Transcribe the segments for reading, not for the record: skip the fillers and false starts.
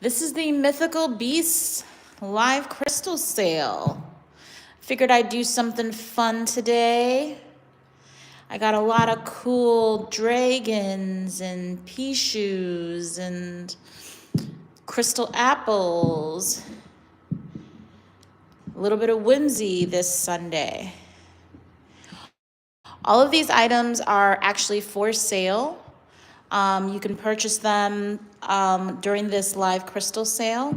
This is the Mythical Beasts live crystal sale. Figured I'd do something fun today. I got a lot of cool dragons and Pichus and crystal apples. A little bit of whimsy this Sunday. All of these items are actually for sale. You can purchase them during this live crystal sale.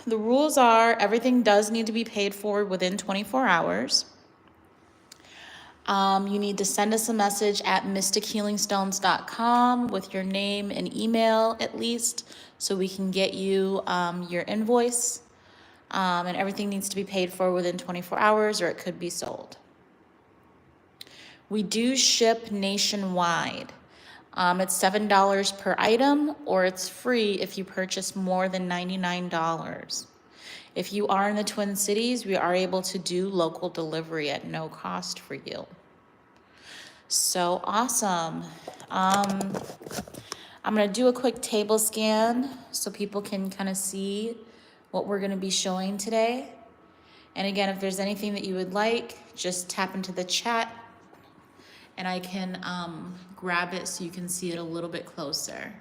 The rules are everything does need to be paid for within 24 hours. You need to send us a message at mystichealingstones.com with your name and email at least so we can get you your invoice. And everything needs to be paid for within 24 hours or it could be sold. We do ship nationwide. It's $7 per item, or it's free if you purchase more than $99. If you are in the Twin Cities, we are able to do local delivery at no cost for you. So awesome. I'm gonna do a quick table scan so people can kind of see what we're gonna be showing today. And again, if there's anything that you would like, just tap into the chat and I can grab it so you can see it a little bit closer.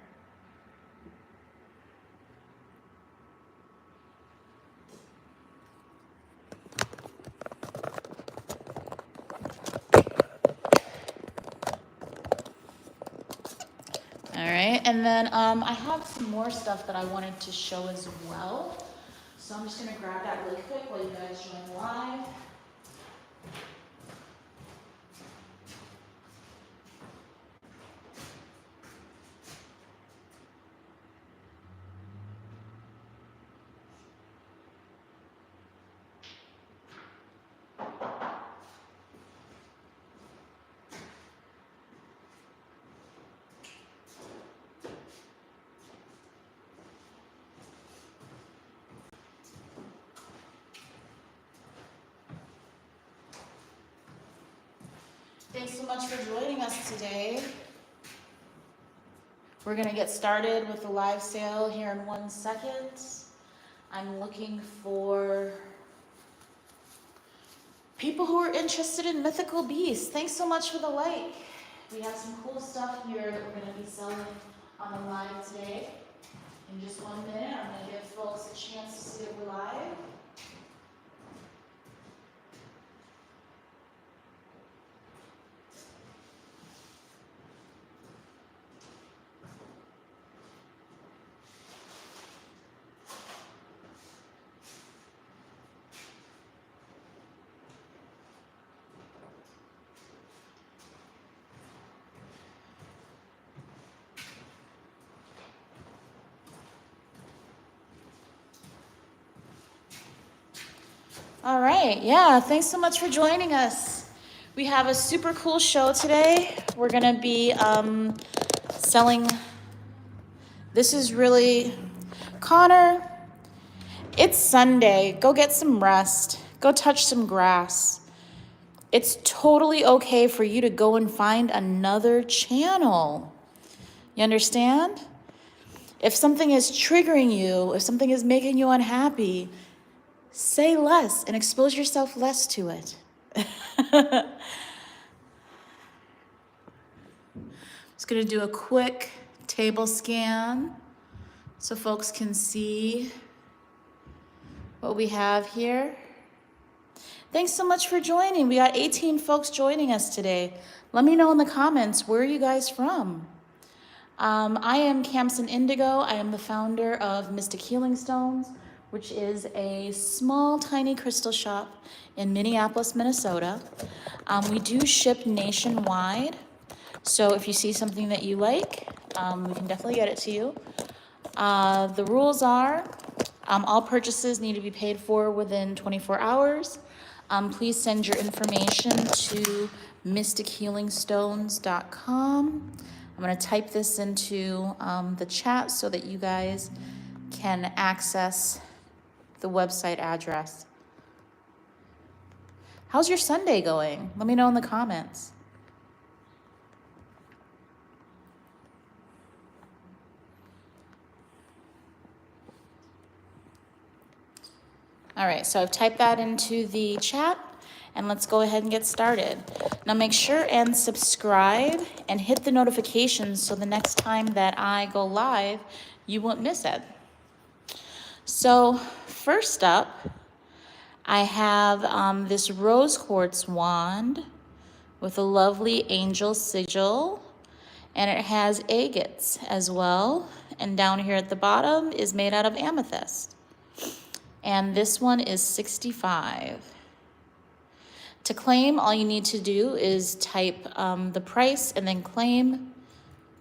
All right, and then I have some more stuff that I wanted to show as well. So I'm just gonna grab that really quick while you guys join live. Thanks so much for joining us today. We're gonna get started with the live sale here in 1 second. I'm looking for people who are interested in mythical beasts. Thanks so much for the like. We have some cool stuff here that we're gonna be selling on the live today. In just 1 minute, I'm gonna give folks a chance to see that we're live. All right, yeah, thanks so much for joining us. We have a super cool show today. We're gonna be selling, this is really, Connor, it's Sunday, go get some rest, go touch some grass. It's totally okay for you to go and find another channel. You understand? If something is triggering you, if something is making you unhappy, say less and expose yourself less to it. Just gonna do a quick table scan so folks can see what we have here. Thanks so much for joining. We got 18 folks joining us today. Let me know in the comments, where are you guys from? I am Camson Indigo. I am the founder of Mystic Healing Stones, which is a small, tiny crystal shop in Minneapolis, Minnesota. We do ship nationwide. So if you see something that you like, we can definitely get it to you. The rules are, all purchases need to be paid for within 24 hours. Please send your information to mystichealingstones.com. I'm gonna type this into the chat so that you guys can access the website address. How's your Sunday going? Let me know in the comments. All right, so I've typed that into the chat, and let's go ahead and get started. Now make sure and subscribe and hit the notifications so the next time that I go live, you won't miss it. So first up, I have this rose quartz wand with a lovely angel sigil, and it has agates as well. And down here at the bottom is made out of amethyst. And this one is 65. To claim, all you need to do is type the price and then claim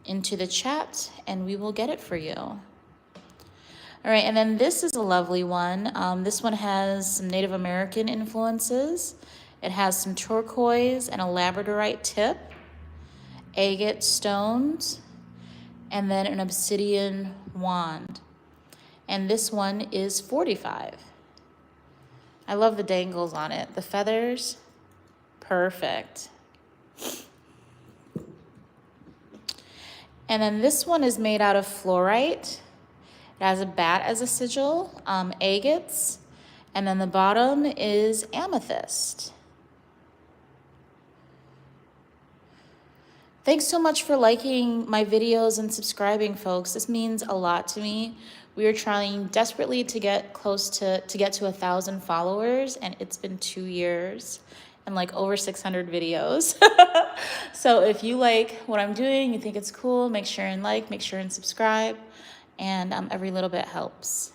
into the chat, and we will get it for you. All right, and then this is a lovely one. This one has some Native American influences. It has some turquoise and a labradorite tip, agate stones, and then an obsidian wand. And this one is 45. I love the dangles on it. The feathers, perfect. And then this one is made out of fluorite. It has a bat as a sigil, agates, and then the bottom is amethyst. Thanks so much for liking my videos and subscribing, folks. This means a lot to me. We are trying desperately to get close to get to 1,000 followers, and it's been 2 years and like over 600 videos. So if you like what I'm doing, you think it's cool, make sure and like, make sure and subscribe, and every little bit helps.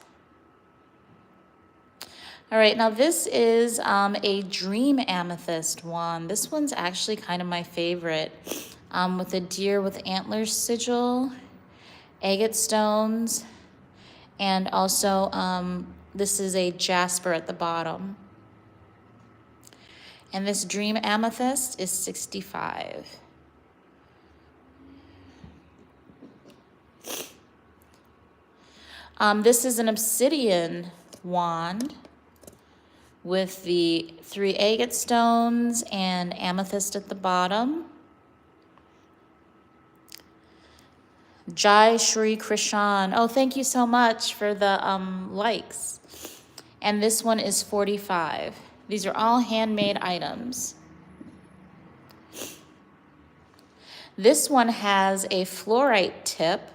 All right, now this is a dream amethyst wand. This one's actually kind of my favorite. With a deer with antlers sigil, agate stones, and also this is a jasper at the bottom. And this dream amethyst is 65. This is an obsidian wand with the 3 agate stones and amethyst at the bottom. Jai Shri Krishan. Oh, thank you so much for the likes. And this one is 45. These are all handmade items. This one has a fluorite tip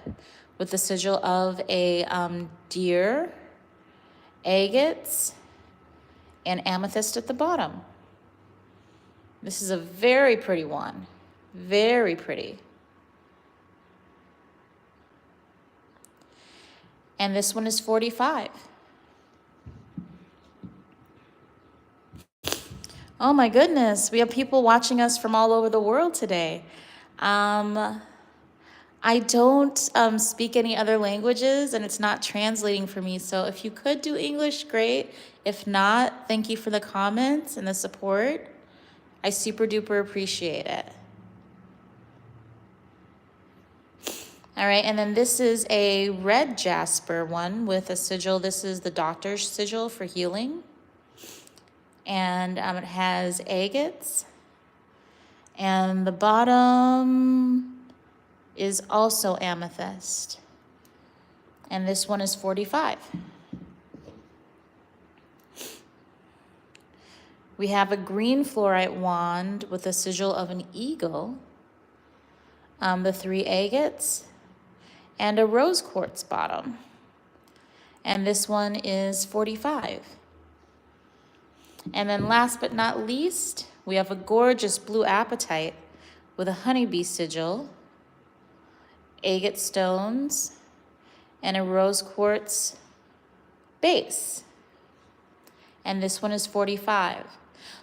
with the sigil of a deer, agates, and amethyst at the bottom. This is a very pretty one. Very pretty. And this one is 45. Oh my goodness, we have people watching us from all over the world today. I don't speak any other languages, and it's not translating for me. So if you could do English, great. If not, thank you for the comments and the support. I super duper appreciate it. All right, and then this is a red jasper one with a sigil. This is the doctor's sigil for healing. And it has agates. And the bottom is also amethyst. And this one is 45. We have a green fluorite wand with a sigil of an eagle, the 3 agates, and a rose quartz bottom. And this one is 45. And then last but not least, we have a gorgeous blue apatite with a honeybee sigil, agate stones, and a rose quartz base. And this one is 45.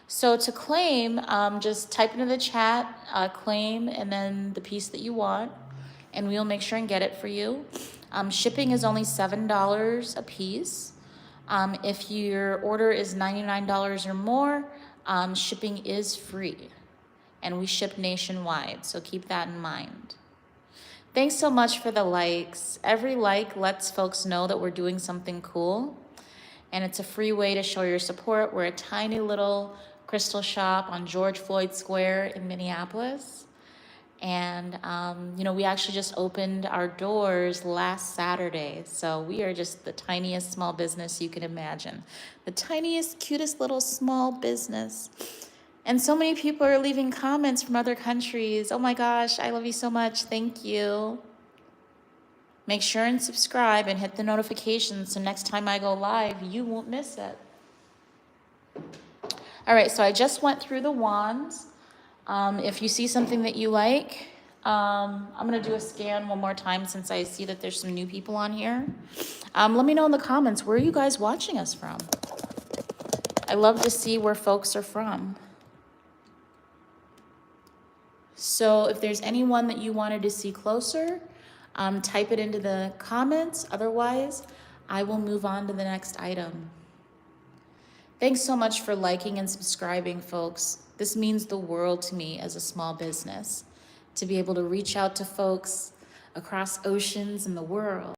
So to claim, just type into the chat, claim, and then the piece that you want, and we'll make sure and get it for you. Shipping is only $7 a piece. If your order is $99 or more, shipping is free, and we ship nationwide, so keep that in mind. Thanks so much for the likes. Every like lets folks know that we're doing something cool, and it's a free way to show your support. We're a tiny little crystal shop on George Floyd Square in Minneapolis, And, you know, we actually just opened our doors last Saturday. So we are just the tiniest small business you can imagine. The tiniest, cutest little small business. And so many people are leaving comments from other countries. Oh my gosh, I love you so much. Thank you. Make sure and subscribe and hit the notifications so next time I go live, you won't miss it. All right, so I just went through the wands. If you see something that you like, I'm gonna do a scan one more time since I see that there's some new people on here. Let me know in the comments, where are you guys watching us from? I love to see where folks are from. So if there's anyone that you wanted to see closer, type it into the comments. Otherwise, I will move on to the next item. Thanks so much for liking and subscribing, folks. This means the world to me as a small business, to be able to reach out to folks across oceans and the world.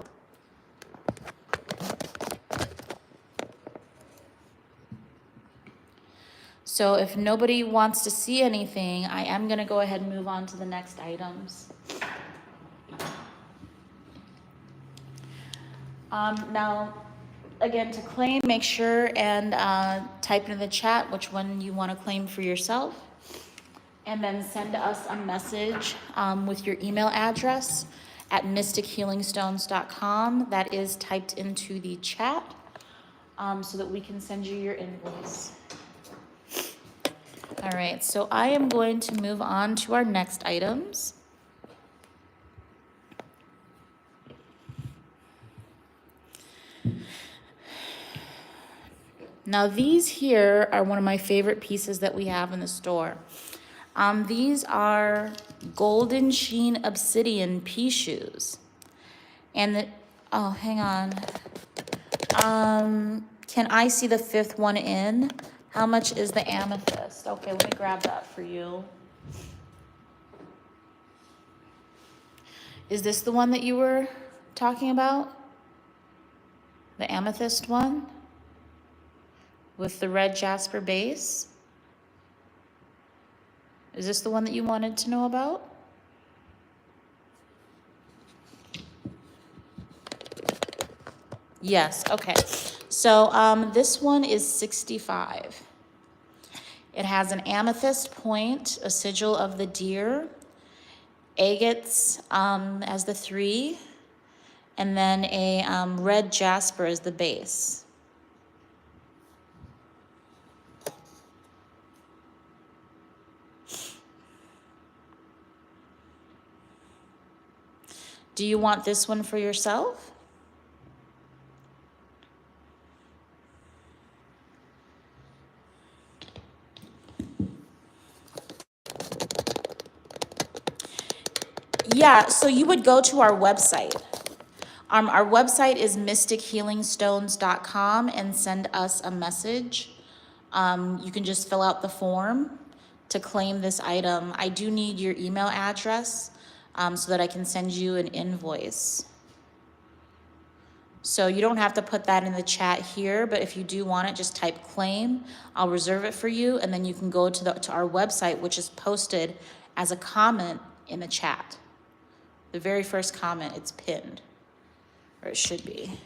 So if nobody wants to see anything, I am gonna go ahead and move on to the next items. Now, again, to claim, make sure and type in the chat which one you want to claim for yourself. And then send us a message with your email address at mystichealingstones.com. That is typed into the chat so that we can send you your invoice. All right, so I am going to move on to our next items. Now these here are one of my favorite pieces that we have in the store. These are golden sheen obsidian pea shoes. And oh, hang on. Can I see the fifth one in? How much is the amethyst? Okay, let me grab that for you. Is this the one that you were talking about? The amethyst one? With the red jasper base? Is this the one that you wanted to know about? Yes, okay. So this one is 65. It has an amethyst point, a sigil of the deer, agates as the 3, and then a red jasper as the base. Do you want this one for yourself? Yeah, so you would go to our website. Our website is mystichealingstones.com and send us a message. You can just fill out the form to claim this item. I do need your email address so that I can send you an invoice. So you don't have to put that in the chat here, but if you do want it, just type claim. I'll reserve it for you, and then you can go to our website, which is posted as a comment in the chat. The very first comment, it's pinned, or it should be.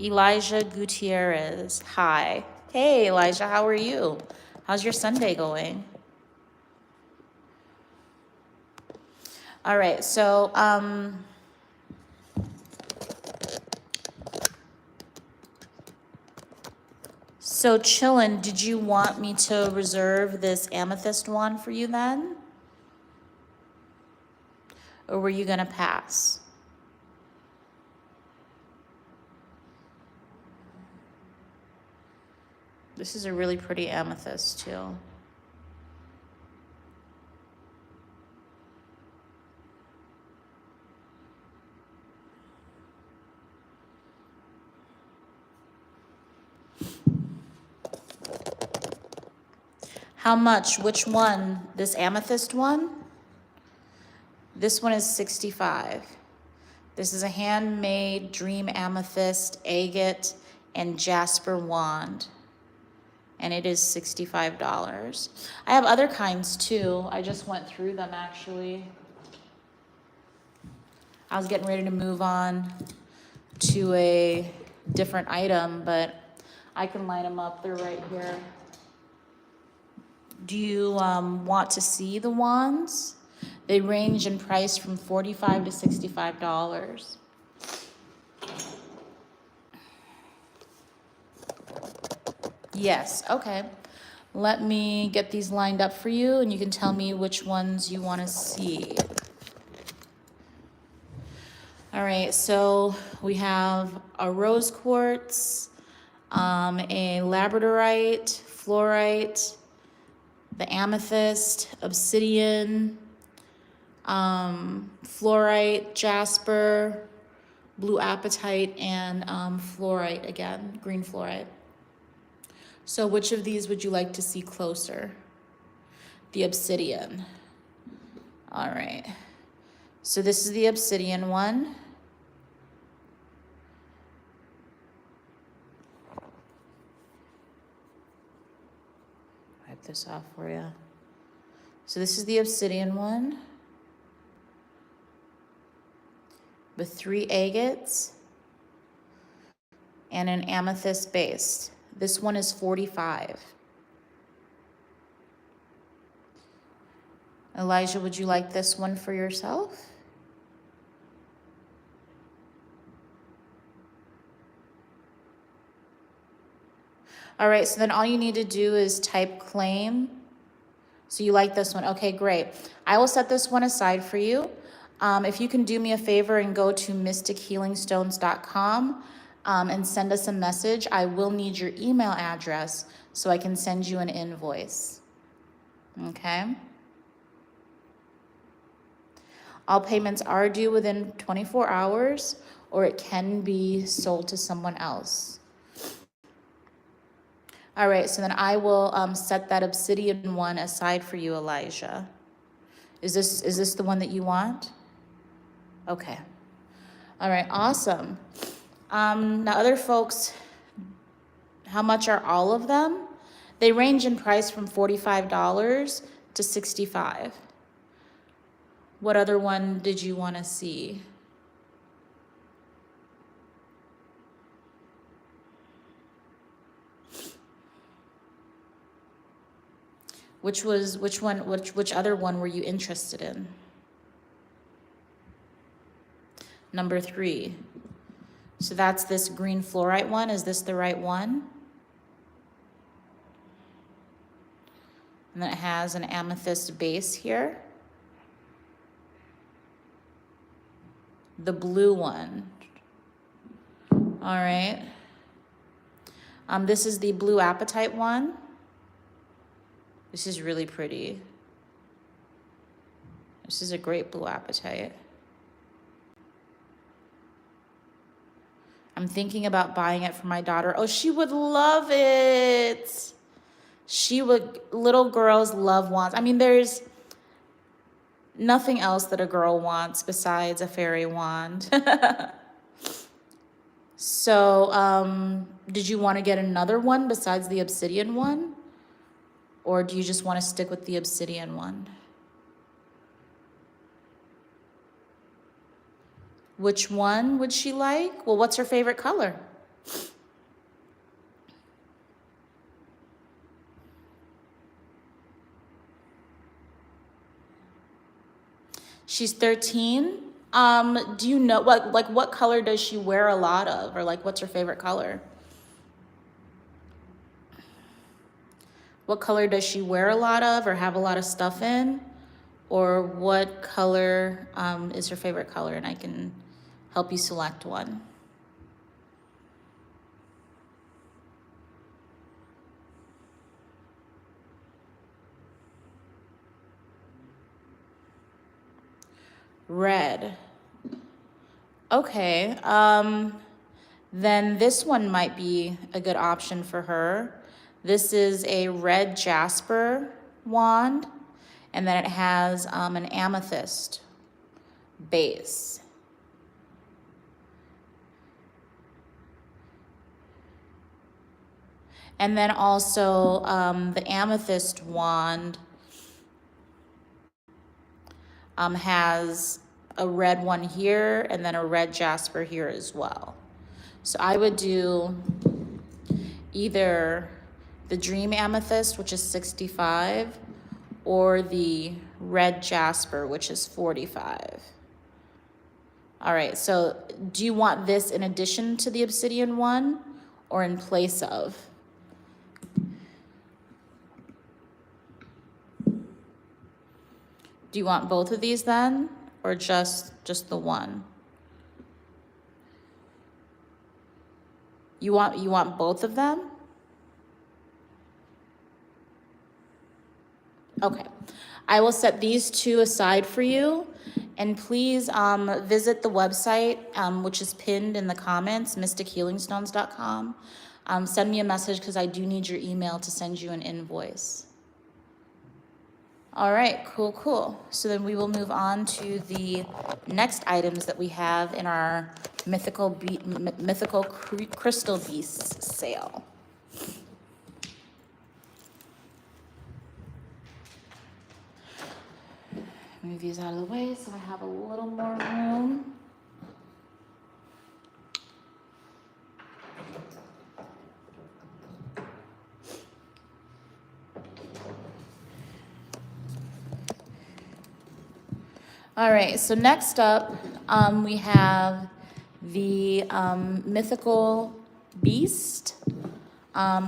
Elijah Gutierrez, hi. Hey, Elijah, how are you? How's your Sunday going? All right, so Chillin, did you want me to reserve this amethyst one for you then? Or were you gonna pass? This is a really pretty amethyst too. How much? Which one? This amethyst one? This one is 65. This is a handmade dream amethyst, agate, and jasper wand, and it is $65. I have other kinds too. I just went through them actually. I was getting ready to move on to a different item, but I can line them up. They're right here. Do you want to see the wands? They range in price from $45 to $65. Yes, okay. Let me get these lined up for you, and you can tell me which ones you want to see. All right, so we have a rose quartz, a labradorite, fluorite, the amethyst, obsidian, fluorite, jasper, blue apatite, and fluorite again, green fluorite. So which of these would you like to see closer? The obsidian. All right. So this is the obsidian one. Wipe this off for you. So this is the obsidian one with 3 agates and an amethyst base. This one is $45. Elijah, would you like this one for yourself? All right, so then all you need to do is type claim. So you like this one. Okay, great. I will set this one aside for you. If you can do me a favor and go to mystichealingstones.com and send us a message, I will need your email address so I can send you an invoice. Okay? All payments are due within 24 hours, or it can be sold to someone else. All right, so then I will set that obsidian one aside for you, Elijah. Is this the one that you want? Okay. All right, awesome. Now other folks, how much are all of them? They range in price from $45 to $65. What other one did you want to see? Which other one were you interested in? Number 3. So that's this green fluorite one. Is this the right one? And then it has an amethyst base here. The blue one. All right. This is the blue apatite one. This is really pretty. This is a great blue apatite. I'm thinking about buying it for my daughter. Oh, she would love it. She would. Little girls love wands. I mean, there's nothing else that a girl wants besides a fairy wand. So, did you want to get another one besides the obsidian one? Or do you just want to stick with the obsidian one? Which one would she like? Well, what's her favorite color? She's 13. Do you know what color does she wear a lot of, or like what's her favorite color? What color does she wear a lot of or have a lot of stuff in? Or what color is her favorite color? And I can help you select one. Red. Okay. Then this one might be a good option for her. This is a red jasper wand, and then it has an amethyst base. And then also the amethyst wand has a red one here and then a red jasper here as well. So I would do either the dream amethyst, which is 65, or the red jasper, which is 45. All right, so do you want this in addition to the obsidian one or in place of? Do you want both of these then, or just the one? You want both of them? Okay, I will set these two aside for you, and please visit the website, which is pinned in the comments, mystichealingstones.com. Send me a message because I do need your email to send you an invoice. All right, cool. So then we will move on to the next items that we have in our Mythical Crystal Beasts sale. Move these out of the way so I have a little more room. All right, so next up, we have the mythical beast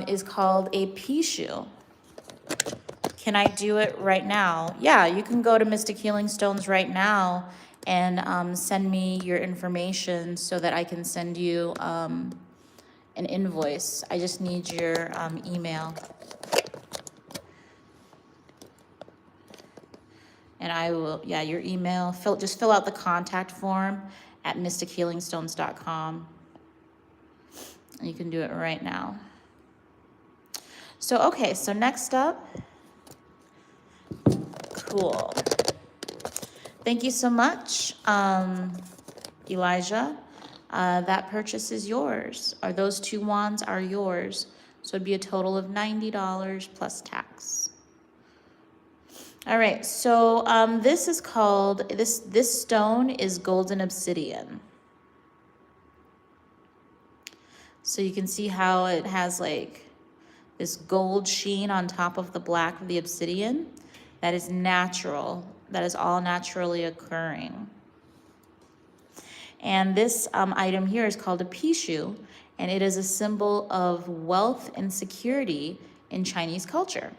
is called a Pishu. Can I do it right now? Yeah, you can go to Mystic Healing Stones right now and send me your information so that I can send you an invoice. I just need your email. And I will, yeah, your email. Just fill out the contact form at mystichealingstones.com. And you can do it right now. So, okay, so next up, cool. Thank you so much, Elijah. That purchase is yours, or those two wands are yours. So it'd be a total of $90 plus tax. All right, so this is called, this stone is golden obsidian. So you can see how it has like this gold sheen on top of the black of the obsidian. That is natural. That is all naturally occurring. And this item here is called a Pishu, and it is a symbol of wealth and security in Chinese culture.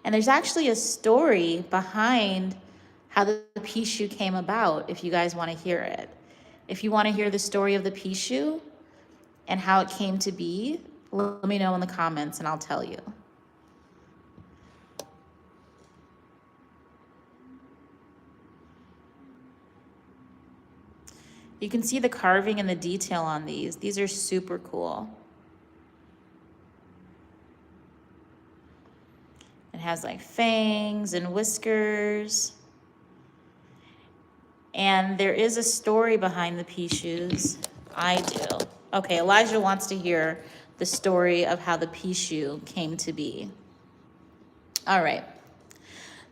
And there's actually a story behind how the Pishu came about, if you guys want to hear it. If you want to hear the story of the Pishu and how it came to be, let me know in the comments and I'll tell you. You can see the carving and the detail on these. These are super cool. It has like fangs and whiskers. And there is a story behind the Pishus. I do. Okay, Elijah wants to hear the story of how the Pishu came to be. All right.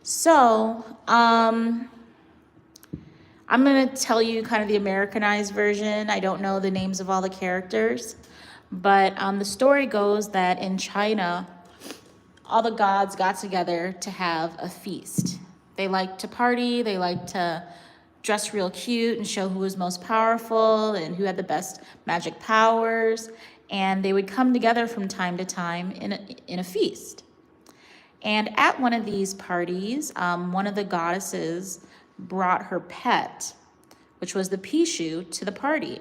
So, I'm going to tell you kind of the Americanized version. I don't know the names of all the characters, but the story goes that in China, all the gods got together to have a feast. They liked to party, they liked to dress real cute and show who was most powerful and who had the best magic powers, and they would come together from time to time in a feast. And at one of these parties, one of the goddesses brought her pet, which was the Pishu, to the party.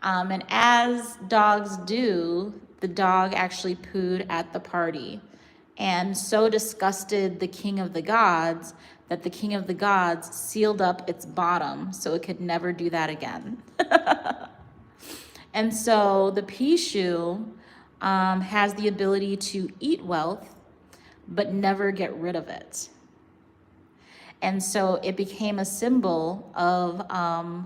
And as dogs do, the dog actually pooed at the party, and so disgusted the king of the gods that the king of the gods sealed up its bottom so it could never do that again. And so the Pishu has the ability to eat wealth, but never get rid of it. And so it became a symbol of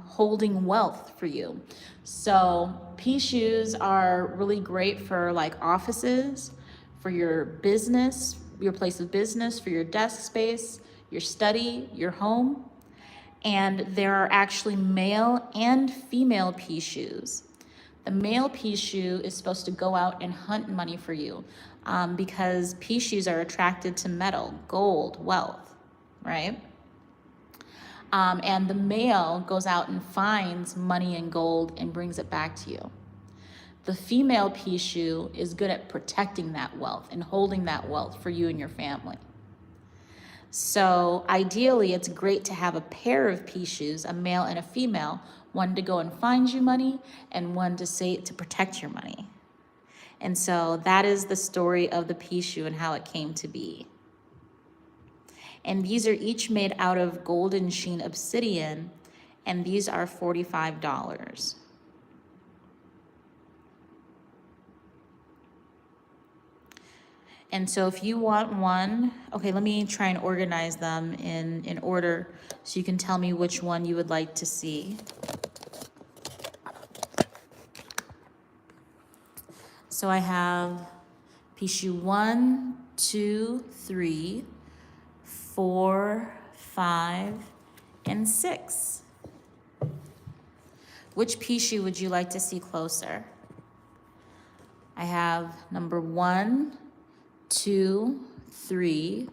holding wealth for you. So pea shoes are really great for like offices, for your business, your place of business, for your desk space, your study, your home. And there are actually male and female pea shoes. The male pea shoe is supposed to go out and hunt money for you because pea shoes are attracted to metal, gold, wealth, right? And the male goes out and finds money and gold and brings it back to you. The female pea shoe is good at protecting that wealth and holding that wealth for you and your family. So ideally, it's great to have a pair of pea shoes, a male and a female, one to go and find you money and one to protect your money. And so that is the story of the pea shoe and how it came to be. And these are each made out of golden sheen obsidian, and these are $45. And so if you want one, okay, let me try and organize them in order so you can tell me which one you would like to see. So I have pea shoe 1, 2, 3, 4, 5, and 6. Which pea shoe would you like to see closer? I have number 1, 2, 3,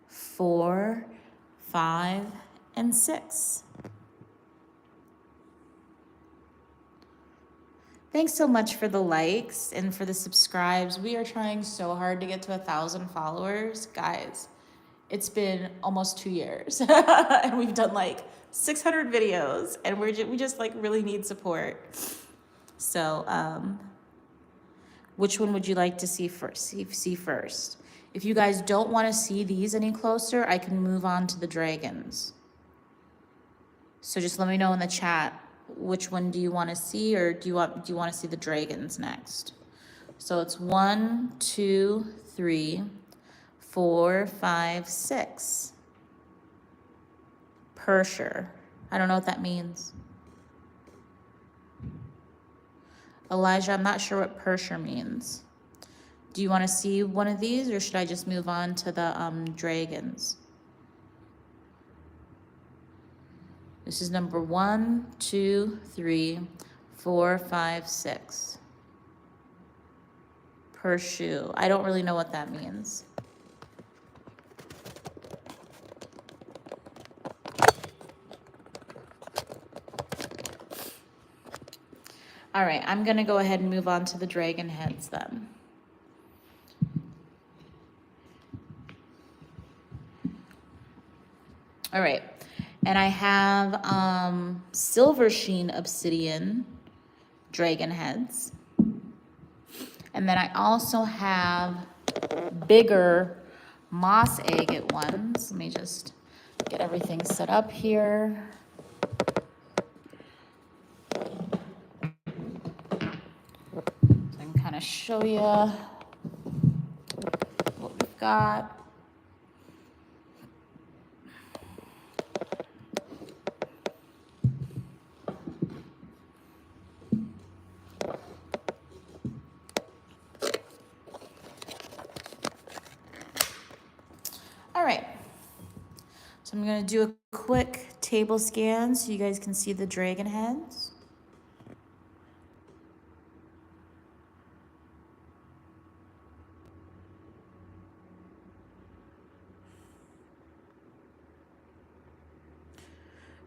4, 5, and 6. Thanks so much for the likes and for the subscribes. We are trying so hard to get to 1,000 followers. Guys, it's been almost 2 years and we've done like 600 videos and we just like really need support. So, which one would you like to see first? If you guys don't want to see these any closer, I can move on to the dragons. So just let me know in the chat, which one do you want to see, or do you want to see the dragons next? So it's 1, 2, 3, 4, 5, 6. Persher. I don't know what that means. Elijah, I'm not sure what Persher means. Do you want to see one of these, or should I just move on to the dragons? This is number 1, 2, 3, 4, 5, 6. Pershu. I don't really know what that means. All right, I'm gonna go ahead and move on to the dragon heads then. All right, and I have silver sheen obsidian dragon heads. And then I also have bigger moss agate ones. Let me just get everything set up here. To show you what we've got. All right, so I'm going to do a quick table scan so you guys can see the dragon heads.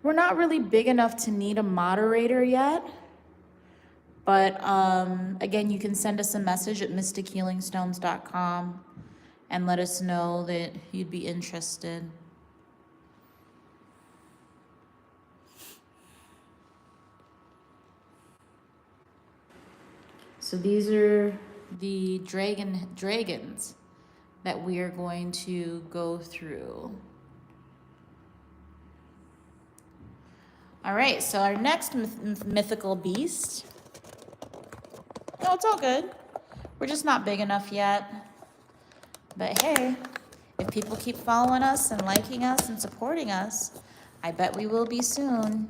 We're not really big enough to need a moderator yet, but again, you can send us a message at mystichealingstones.com and let us know that you'd be interested. So these are the dragons that we are going to go through. All right, so our next mythical beast. No, it's all good. We're just not big enough yet. But hey, If people keep following us and liking us and supporting us, I bet we will be soon.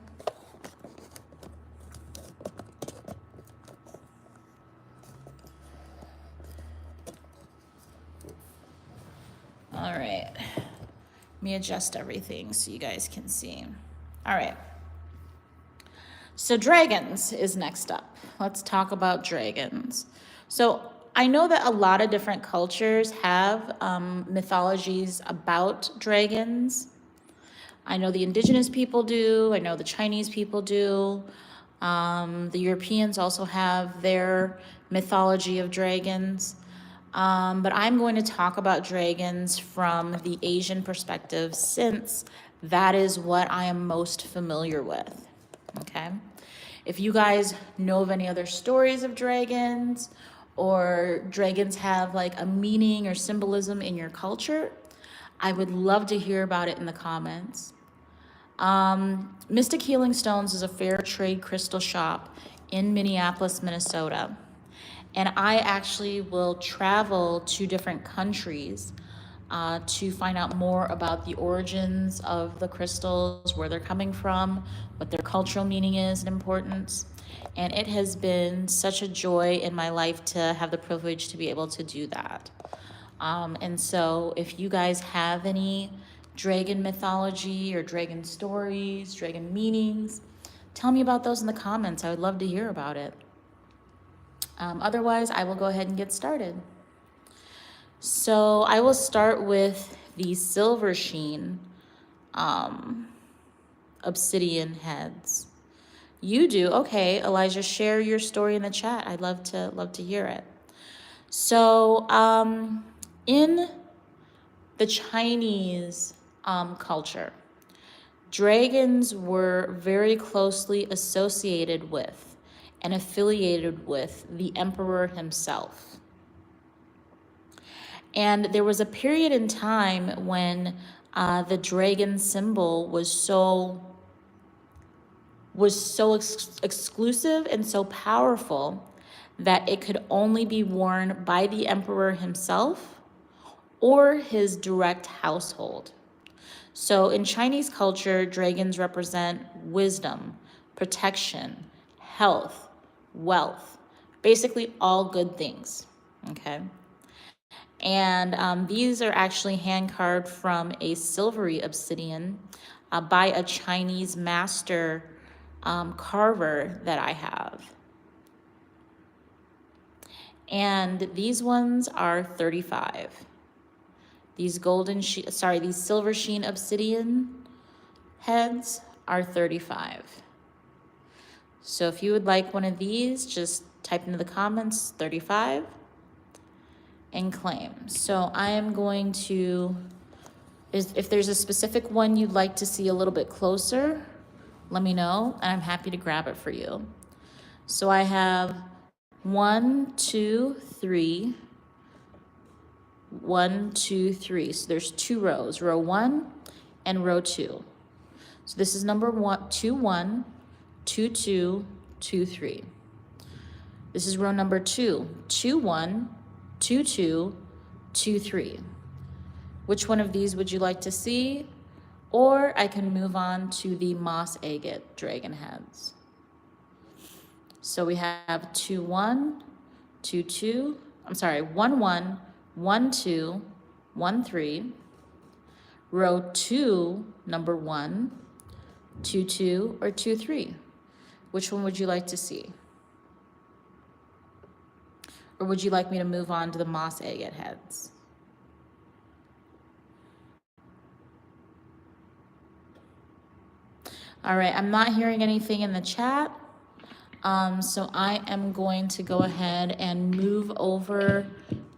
All right. Let me adjust everything so you guys can see. All right. So dragons is next up. Let's talk about dragons. So I know that a lot of different cultures have mythologies about dragons. I know the indigenous people do. I know the Chinese people do. The Europeans also have their mythology of dragons. But I'm going to talk about dragons from the Asian perspective since that is what I am most familiar with. Okay? If you guys know of any other stories of dragons, or dragons have like a meaning or symbolism in your culture, I would love to hear about it in the comments. Mystic Healing Stones is a fair trade crystal shop in Minneapolis, Minnesota. And I actually will travel to different countries to find out more about the origins of the crystals, where they're coming from, what their cultural meaning is and importance. And it has been such a joy in my life to have the privilege to be able to do that. And so if you guys have any dragon mythology or dragon stories, dragon meanings, tell me about those in the comments. I would love to hear about it. Otherwise, I will go ahead and get started. So I will start with the silver sheen obsidian heads. You do? Okay, Elijah, share your story in the chat. I'd love to hear it. So in the Chinese culture, dragons were very closely associated with and affiliated with the emperor himself. And there was a period in time when the dragon symbol was so exclusive and so powerful that it could only be worn by the emperor himself or his direct household. So in Chinese culture, dragons represent wisdom, protection, health, wealth, basically all good things, okay? And these are actually hand carved from a silvery obsidian by a Chinese master carver that I have. And these ones are 35. These these silver sheen obsidian heads are 35. So if you would like one of these, just type into the comments 35 and claim. So I am going to, if there's a specific one you'd like to see a little bit closer, let me know and I'm happy to grab it for you. So I have 1, 2, 3, 1, 2, 3. So there's 2 rows, row 1 and row 2. So this is number 1, 2, 1, 2, 2, 2, 3. This is row number 2, 2, 1, 2, 2, 2, 3. Which one of these would you like to see? Or I can move on to the moss agate dragon heads. So we have 2, 1, 2, 2, I'm sorry, 1, 1, 1, 2, 1, 3. Row 2, number 1, 2, 2, or 2, 3. Which one would you like to see? Or would you like me to move on to the moss agate heads? All right, I'm not hearing anything in the chat. So I am going to go ahead and move over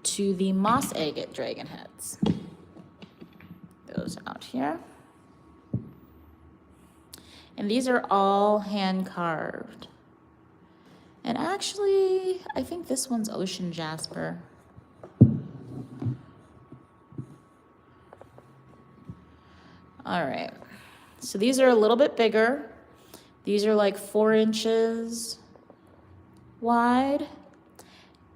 to the moss agate dragon heads. Those out here. And these are all hand carved. And actually, I think this one's ocean jasper. All right, so these are a little bit bigger. These are like 4 inches wide.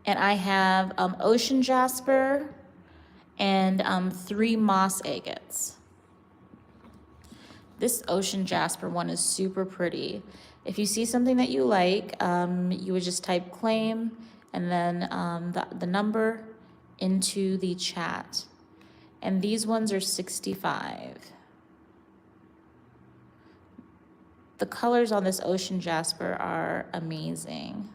And I have ocean jasper and 3 moss agates. This ocean jasper one is super pretty. If you see something that you like, you would just type claim and then the number into the chat. And these ones are 65. The colors on this ocean jasper are amazing.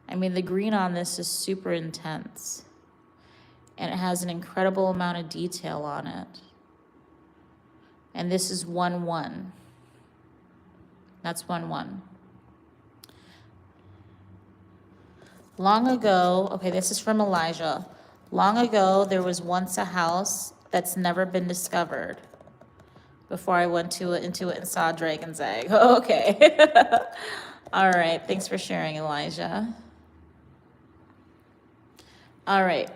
I mean, the green on this is super intense. And it has an incredible amount of detail on it. And this is 1-1. That's 1-1. Long ago, okay, this is from Elijah. Long ago, there was once a house that's never been discovered. Before I went into it and saw a dragon's egg. Okay. All right, thanks for sharing, Elijah. All right,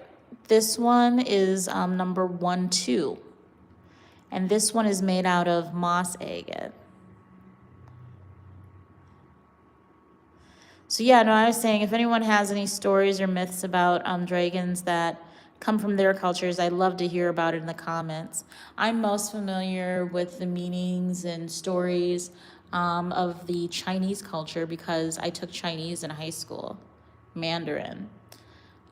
this one is number 1-2. And this one is made out of moss agate. So yeah, no, I was saying, if anyone has any stories or myths about dragons that come from their cultures, I'd love to hear about it in the comments. I'm most familiar with the meanings and stories of the Chinese culture because I took Chinese in high school, Mandarin.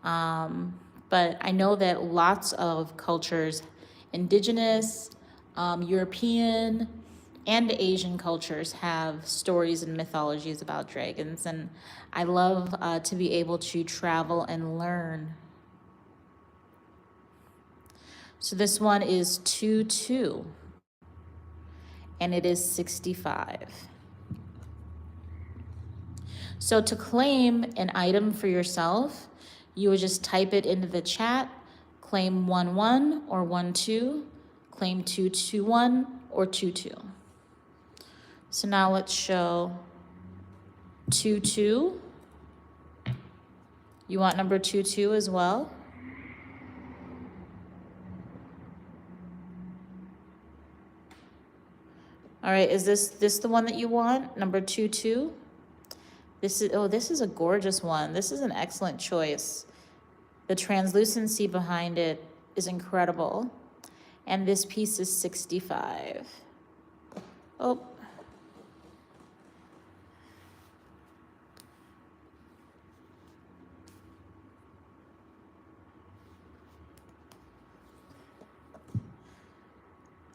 But I know that lots of cultures, indigenous, European, and Asian cultures have stories and mythologies about dragons, and I love to be able to travel and learn. So this one is 2-2, and it is 65. So to claim an item for yourself, you would just type it into the chat, claim 1-1 or 1-2, claim 2-2-1 or 2-2. So now let's show 2-2. You want number 2-2 as well? All right, is this the one that you want? Number 2-2? This is a gorgeous one. This is an excellent choice. The translucency behind it is incredible. And this piece is 65. Oh.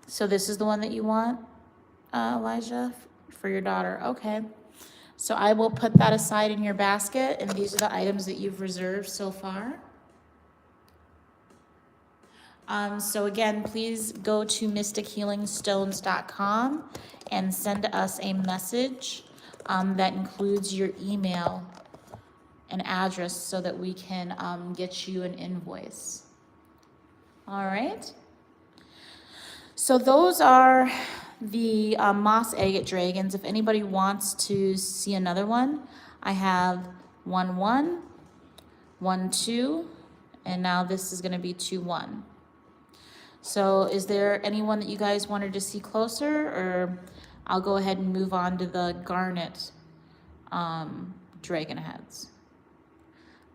So this is the one that you want, Elijah, for your daughter. Okay. So I will put that aside in your basket, and these are the items that you've reserved so far. So again, please go to mystichealingstones.com and send us a message that includes your email and address so that we can get you an invoice. All right. So those are the moss agate dragons. If anybody wants to see another one, I have 1-1, 1-2, and now this is going to be 2-1. So is there anyone that you guys wanted to see closer, or I'll go ahead and move on to the garnet dragon heads?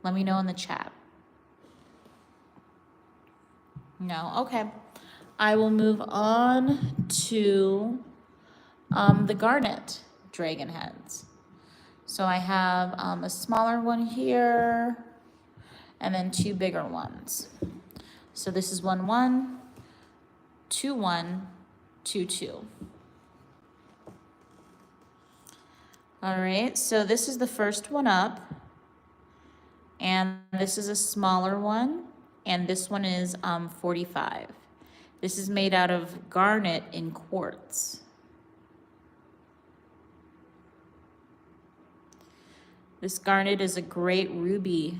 Let me know in the chat. No? Okay. I will move on to the garnet dragon heads. So I have a smaller one here and then 2 bigger ones. So this is 1-1, 2-1, 2-2. All right, so this is the first one up, and this is a smaller one, and this one is 45. This is made out of garnet in quartz. This garnet is a great ruby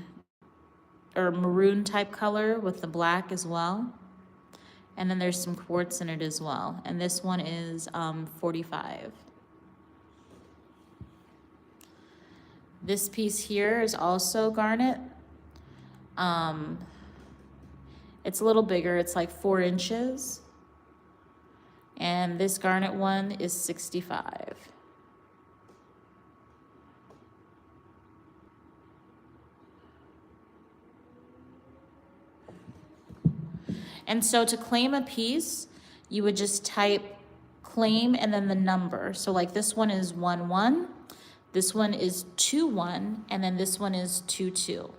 or maroon type color with the black as well. And then there's some quartz in it as well. And this one is 45. This piece here is also garnet. It's a little bigger, it's like 4 inches. And this garnet one is 65. And so to claim a piece, you would just type claim and then the number. So like this one is 11, this one is 21, and then this one is 22.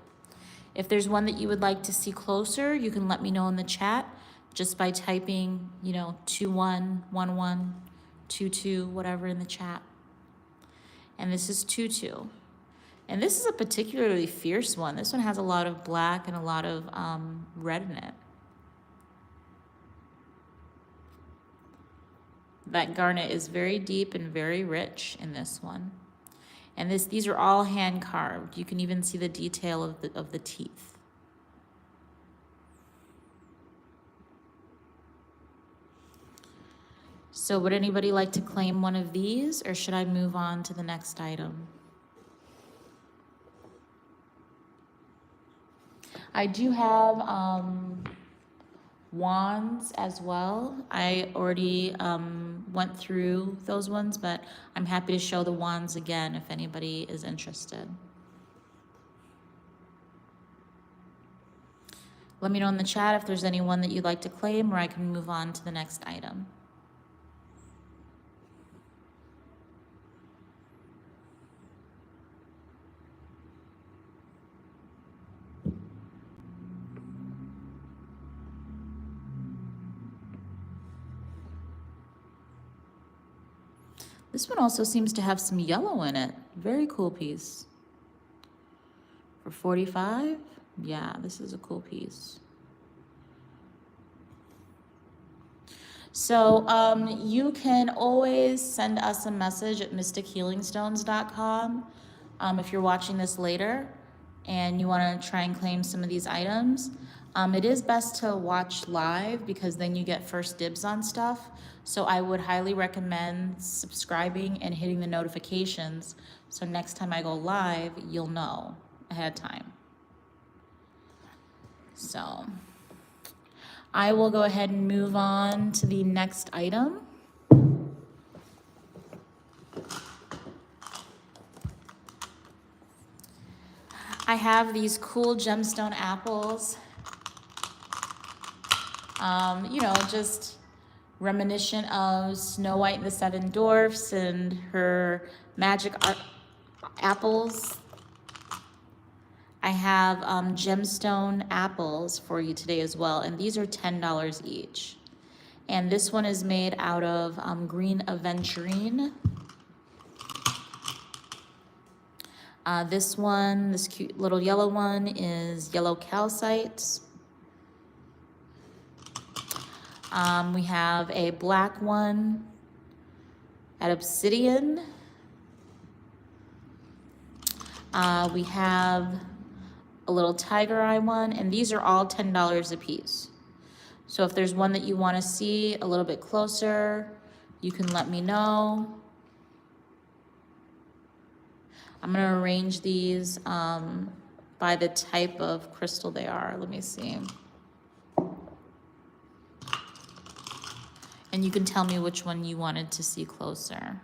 If there's one that you would like to see closer, you can let me know in the chat just by typing, 21, 11, 22, whatever in the chat. And this is 22. And this is a particularly fierce one. This one has a lot of black and a lot of red in it. That garnet is very deep and very rich in this one. And these are all hand carved. You can even see the detail of the teeth. So would anybody like to claim one of these, or should I move on to the next item? I do have wands as well. I already went through those ones, but I'm happy to show the wands again if anybody is interested. Let me know in the chat if there's anyone that you'd like to claim, or I can move on to the next item. This one also seems to have some yellow in it. Very cool piece. For 45, yeah, this is a cool piece. So you can always send us a message at mystichealingstones.com if you're watching this later and you want to try and claim some of these items. It is best to watch live because then you get first dibs on stuff. So I would highly recommend subscribing and hitting the notifications so next time I go live, you'll know ahead of time. So I will go ahead and move on to the next item. I have these cool gemstone apples. Just reminiscent of Snow White and the Seven Dwarfs and her magic apples. I have gemstone apples for you today as well, and these are $10 each. And this one is made out of green aventurine. This cute little yellow one is yellow calcite. We have a black one at obsidian. We have a little tiger eye one, and these are all $10 a piece. So if there's one that you want to see a little bit closer, you can let me know. I'm going to arrange these by the type of crystal they are. Let me see. And you can tell me which one you wanted to see closer.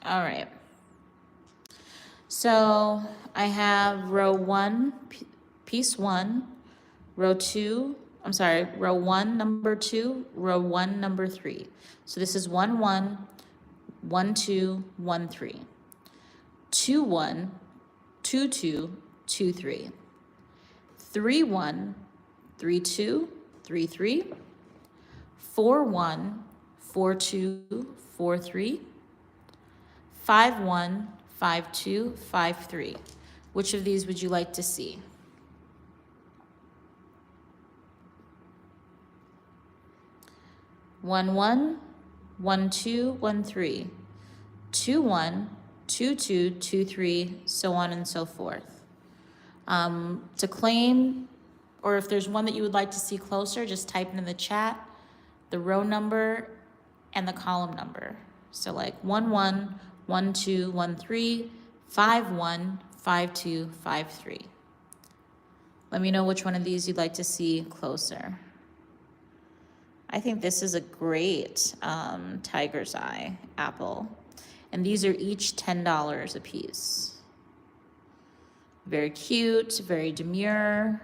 All right. So I have row 1, piece 1, row 1, number 2, row 1, number 3. So this is 1, 1, 1, 2, 1, 3. 2, 1, 2, 2, 2, 3. 3, 1, 3, 2, 3, 3. 4, 1, 4, 2, 4, 3. 5, 1, 5, 2, 5, 3. Which of these would you like to see? One, 1, 1, 2, 1, 3. 212223, so on and so forth. To claim, or if there's one that you would like to see closer, just type it in the chat, the row number and the column number. So like 111213 515253. Let me know which one of these you'd like to see closer. I think this is a great tiger's eye apple. And these are each $10 a piece. Very cute, very demure.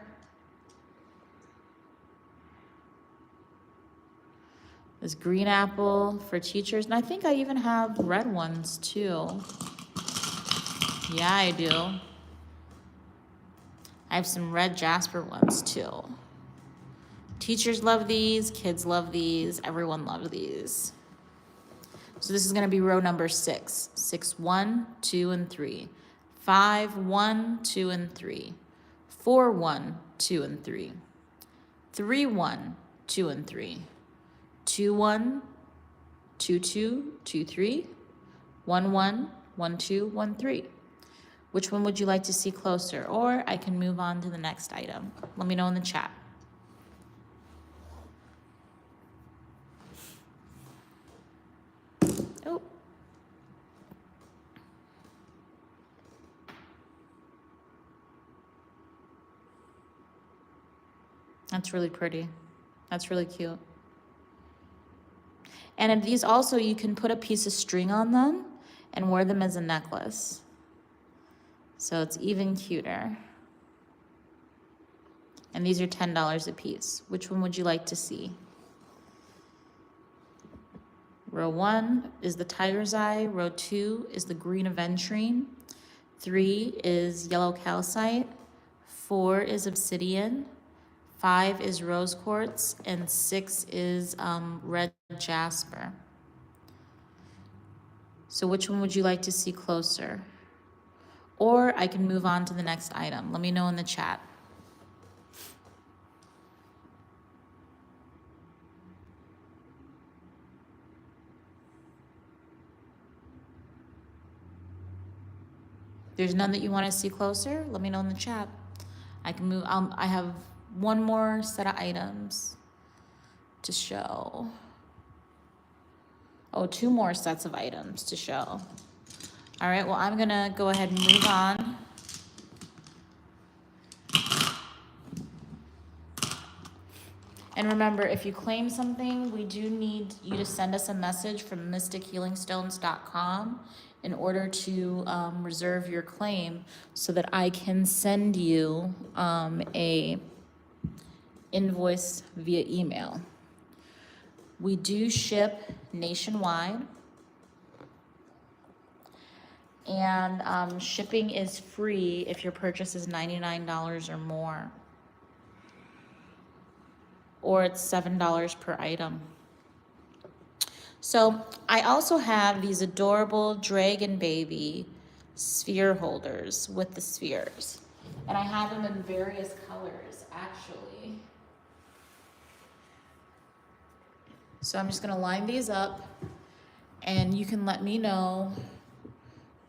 This green apple for teachers. And I think I even have red ones too. Yeah, I do. I have some red jasper ones too. Teachers love these, kids love these, everyone loves these. So this is gonna be row number 6. 6, 1, 2, and 3. 5, 1, 2, and 3. 4, 1, 2, and 3. 3, 1, 2, and 3. 2, 1, 2, 2, 2, 3. 1, 1, 1, 2, 1, 3. Which one would you like to see closer? Or I can move on to the next item. Let me know in the chat. Oh. That's really pretty. That's really cute. And these also, you can put a piece of string on them and wear them as a necklace. So it's even cuter. And these are $10 a piece. Which one would you like to see? Row 1 is the tiger's eye. Row 2 is the green aventurine. 3 is yellow calcite. 4 is obsidian. 5 is rose quartz. And 6 is red jasper. So which one would you like to see closer? Or I can move on to the next item. Let me know in the chat. There's none that you want to see closer? Let me know in the chat. I can move. I have one more set of items to show. Oh, 2 more sets of items to show. All right, well, I'm gonna go ahead and move on. And remember, if you claim something, we do need you to send us a message from mystichealingstones.com in order to reserve your claim so that I can send you a invoice via email. We do ship nationwide, and shipping is free if your purchase is $99 or more, or it's $7 per item. So I also have these adorable dragon baby sphere holders with the spheres, and I have them in various colors actually. So I'm just gonna line these up and you can let me know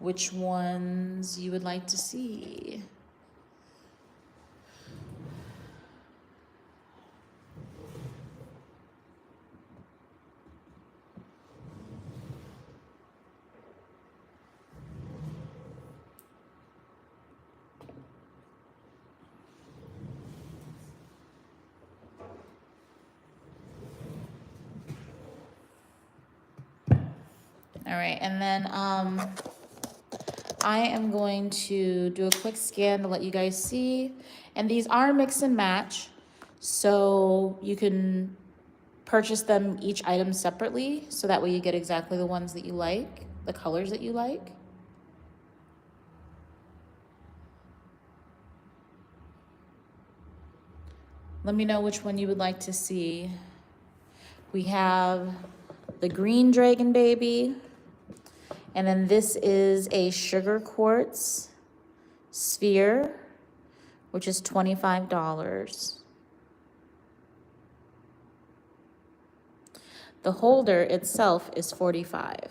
which ones you would like to see. All right, and then I am going to do a quick scan to let you guys see. And these are mix and match, so you can purchase them each item separately, so that way you get exactly the ones that you like, the colors that you like. Let me know which one you would like to see. We have the green dragon baby, and then this is a sugar quartz sphere, which is $25. The holder itself is $45.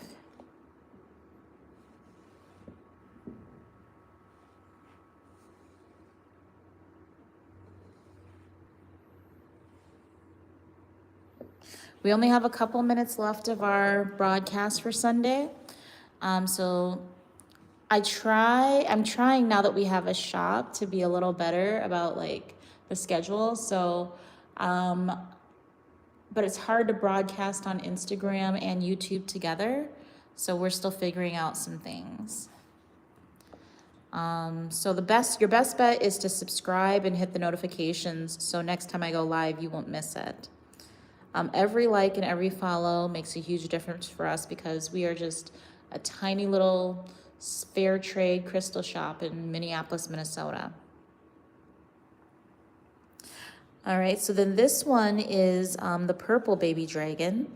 We only have a couple minutes left of our broadcast for Sunday. So I'm trying now that we have a shop to be a little better about like the schedule. So, but it's hard to broadcast on Instagram and YouTube together. So we're still figuring out some things. So your best bet is to subscribe and hit the notifications. So next time I go live, you won't miss it. Every like and every follow makes a huge difference for us because we are just a tiny little fair trade crystal shop in Minneapolis, Minnesota. All right, so then this one is the purple baby dragon,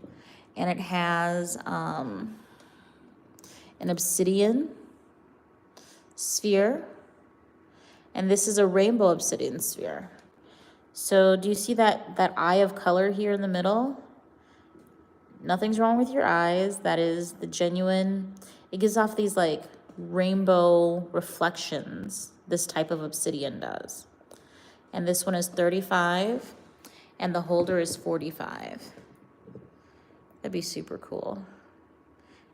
and it has an obsidian sphere, and this is a rainbow obsidian sphere. So do you see that eye of color here in the middle? Nothing's wrong with your eyes. That is the genuine, it gives off these like rainbow reflections, this type of obsidian does. And this one is 35 and the holder is 45. That'd be super cool.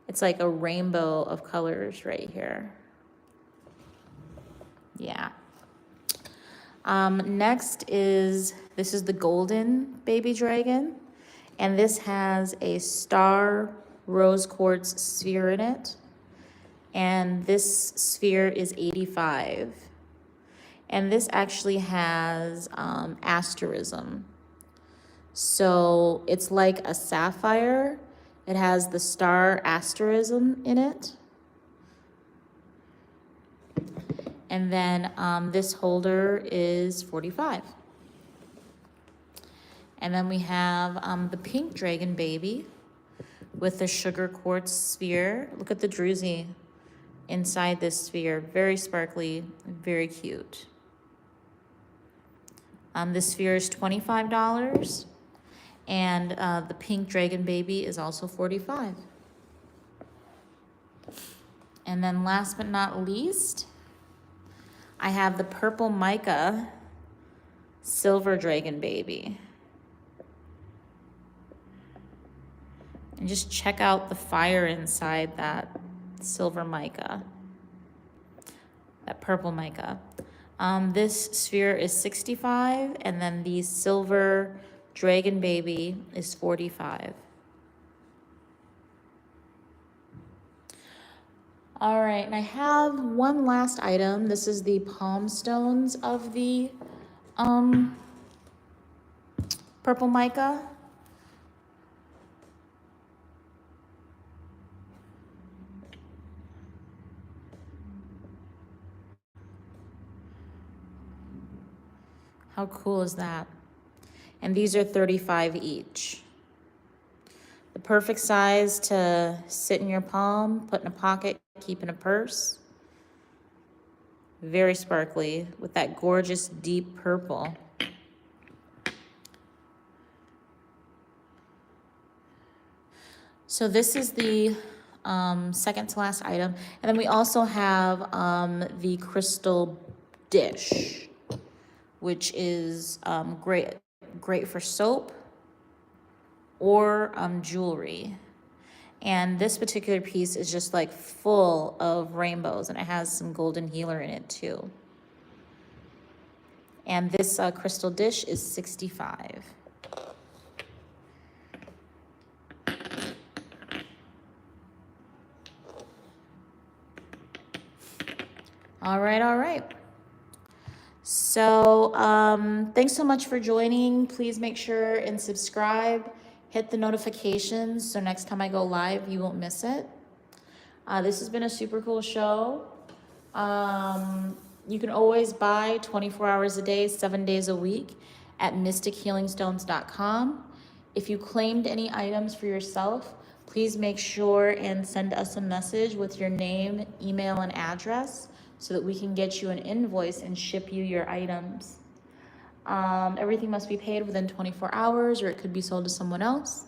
It's like a rainbow of colors right here. Yeah. Next is, this is the golden baby dragon. And this has a star rose quartz sphere in it. And this sphere is 85. And this actually has asterism. So it's like a sapphire. It has the star asterism in it. And then this holder is 45. And then we have the pink dragon baby with the sugar quartz sphere. Look at the druzy inside this sphere. Very sparkly, very cute. This sphere is $25. And the pink dragon baby is also 45. And then last but not least, I have the purple mica silver dragon baby. And just check out the fire inside that silver mica, that purple mica. This sphere is 65, and then the silver dragon baby is 45. All right, and I have one last item. This is the palm stones of the purple mica. How cool is that? And these are 35 each. The perfect size to sit in your palm, put in a pocket, keep in a purse. Very sparkly with that gorgeous deep purple. So this is the second to last item. And then we also have the crystal dish, which is great for soap or jewelry. And this particular piece is just like full of rainbows, and it has some golden healer in it too. And this crystal dish is 65. All right. So thanks so much for joining. Please make sure and subscribe. Hit the notifications so next time I go live, you won't miss it. This has been a super cool show. You can always buy 24 hours a day, 7 days a week at mystichealingstones.com. If you claimed any items for yourself, please make sure and send us a message with your name, email, and address so that we can get you an invoice and ship you your items. Everything must be paid within 24 hours or it could be sold to someone else.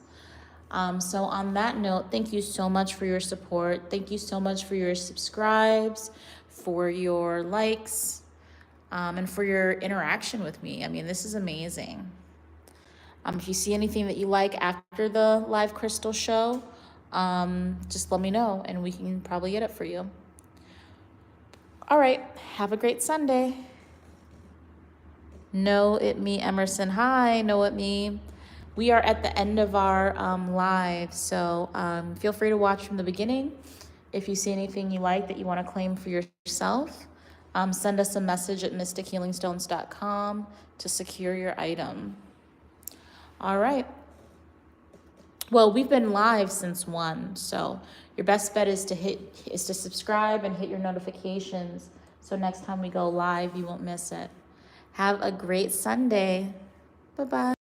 So on that note, thank you so much for your support. Thank you so much for your subscribes, for your likes, and for your interaction with me. I mean, this is amazing. If you see anything that you like after the live crystal show, just let me know and we can probably get it for you. All right, have a great Sunday. Know It Me Emerson. Hi, Know It Me. We are at the end of our live, so feel free to watch from the beginning. If you see anything you like that you want to claim for yourself, send us a message at mystichealingstones.com to secure your item. All right. Well, we've been live since 1, so your best bet is to subscribe and hit your notifications, so next time we go live, you won't miss it. Have a great Sunday. Bye-bye.